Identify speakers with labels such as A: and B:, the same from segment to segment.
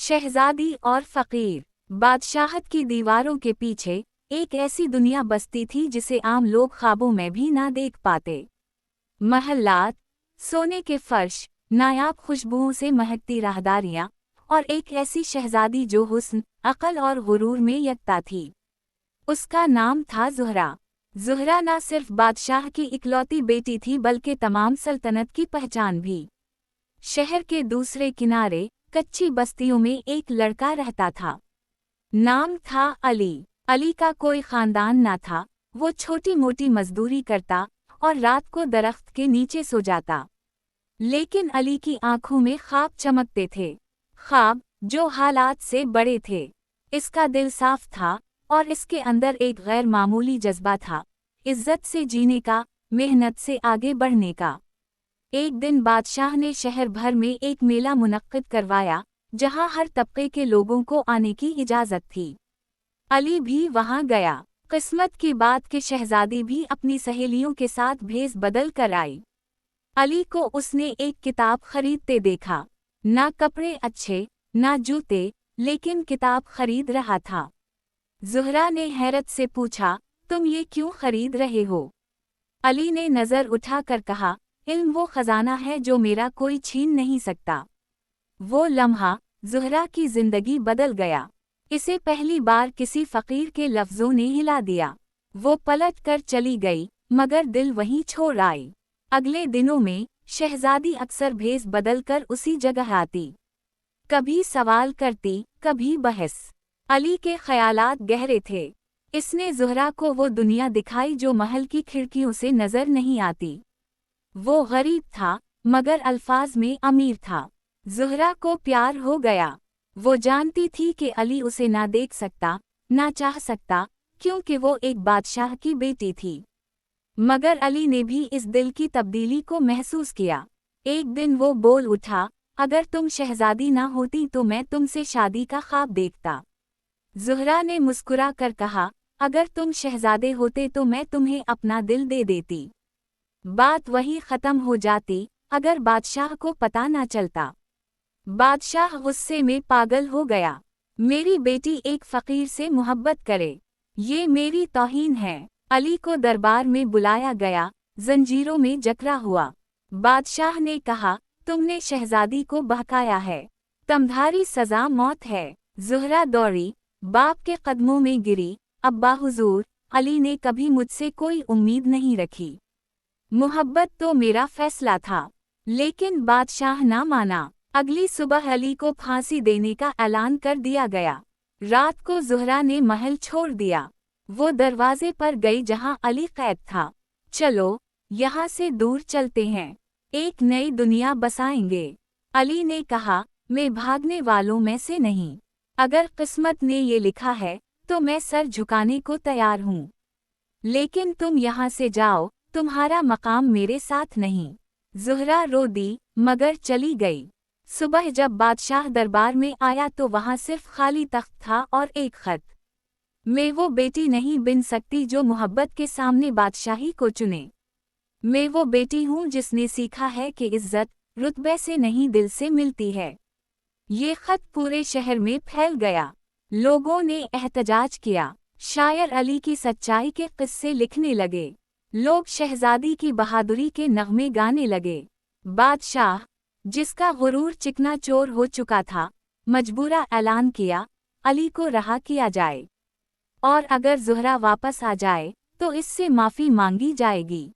A: शहजादी और फकीर। बादशाहत की दीवारों के पीछे एक ऐसी दुनिया बसती थी जिसे आम लोग ख्वाबों में भी ना देख पाते। महल्लात, सोने के फर्श, नायाब खुशबुओं से महकती राहदारियां और एक ऐसी शहजादी जो हुस्न, अक्ल और गुरूर में यकता थी। उसका नाम था ज़ुहरा। ज़ुहरा न सिर्फ बादशाह की इकलौती बेटी थी बल्कि तमाम सल्तनत की पहचान भी। शहर के दूसरे किनारे कच्ची बस्तियों में एक लड़का रहता था। नाम था अली। अली का कोई खानदान न था। वो छोटी मोटी मजदूरी करता और रात को दरख्त के नीचे सो जाता। लेकिन अली की आंखों में ख्वाब चमकते थे, ख्वाब जो हालात से बड़े थे। इसका दिल साफ था और इसके अंदर एक गैर मामूली जज्बा था, इज्जत से जीने का, मेहनत से आगे बढ़ने का। एक दिन बादशाह ने शहर भर में एक मेला मुनक्किद करवाया, जहां हर तबके के लोगों को आने की इजाज़त थी। अली भी वहां गया। किस्मत की बात कि शहजादी भी अपनी सहेलियों के साथ भेस बदल कर आई। अली को उसने एक किताब खरीदते देखा। ना कपड़े अच्छे, ना जूते, लेकिन किताब खरीद रहा था। ज़ुहरा ने हैरत से पूछा, तुम ये क्यों खरीद रहे हो? अली ने नज़र उठाकर कहा, इल्म वो खजाना है जो मेरा कोई छीन नहीं सकता। वो लम्हा ज़ुहरा की जिंदगी बदल गया। इसे पहली बार किसी फकीर के लफ्ज़ों ने हिला दिया। वो पलट कर चली गई, मगर दिल वहीं छोड़ आई। अगले दिनों में शहजादी अक्सर भेस बदलकर उसी जगह आती। कभी सवाल करती, कभी बहस। अली के ख्यालात गहरे थे। इसने ज़ुहरा को वो दुनिया दिखाई जो महल की खिड़कियों से नजर नहीं आती। वो गरीब था, मगर अल्फाज में अमीर था। ज़ुहरा को प्यार हो गया। वो जानती थी कि अली उसे ना देख सकता, ना चाह सकता, क्योंकि वो एक बादशाह की बेटी थी। मगर अली ने भी इस दिल की तब्दीली को महसूस किया। एक दिन वो बोल उठा, अगर तुम शहजादी ना होती तो मैं तुमसे शादी का ख्वाब देखता। ज़ुहरा ने मुस्कुरा कर कहा, अगर तुम शहजादे होते तो मैं तुम्हें अपना दिल दे देती। बात वहीं ख़त्म हो जाती अगर बादशाह को पता ना चलता। बादशाह गुस्से में पागल हो गया। मेरी बेटी एक फ़कीर से मोहब्बत करे, ये मेरी तौहीन है। अली को दरबार में बुलाया गया, जंजीरों में जकड़ा हुआ। बादशाह ने कहा, तुमने शहजादी को बहकाया है, तुम्हारी सज़ा मौत है। ज़ुहरा दौड़ी, बाप के कदमों में गिरी, अब्बा हुजूर, अली ने कभी मुझसे कोई उम्मीद नहीं रखी। मोहब्बत तो मेरा फैसला था, लेकिन बादशाह ना माना। अगली सुबह अली को फांसी देने का ऐलान कर दिया गया। रात को ज़ुहरा ने महल छोड़ दिया। वो दरवाजे पर गई जहां अली कैद था। चलो, यहाँ से दूर चलते हैं, एक नई दुनिया बसाएंगे। अली ने कहा, मैं भागने वालों में से नहीं। अगर किस्मत ने ये लिखा है तो मैं सर झुकाने को तैयार हूँ। लेकिन तुम यहाँ से जाओ, तुम्हारा मकाम मेरे साथ नहीं। ज़ुहरा रो दी, मगर चली गई। सुबह जब बादशाह दरबार में आया तो वहाँ सिर्फ खाली तख्त था और एक खत। मैं वो बेटी नहीं बन सकती जो मोहब्बत के सामने बादशाही को चुने। मैं वो बेटी हूँ जिसने सीखा है कि इज्जत रुतबे से नहीं दिल से मिलती है। ये खत पूरे शहर में फैल गया। लोगों ने एहतजाज किया। शायर अली की सच्चाई के किस्से लिखने लगे। लोग शहजादी की बहादुरी के नगमे गाने लगे। बादशाह, जिसका गुरूर चिकना चोर हो चुका था, मजबूरा ऐलान किया, अली को रहा किया जाए, और अगर ज़ुहरा वापस आ जाए तो इससे माफ़ी मांगी जाएगी।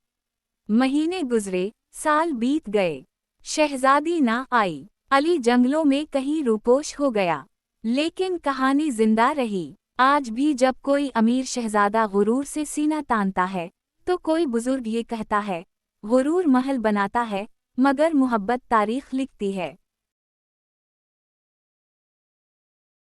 A: महीने गुजरे, साल बीत गए, शहजादी ना आई। अली जंगलों में कहीं रूपोश हो गया। लेकिन कहानी जिंदा रही। आज भी जब कोई अमीर शहजादा गुरूर से सीना तानता है तो कोई बुजुर्ग ये कहता है, गुरूर महल बनाता है मगर मोहब्बत तारीख लिखती है।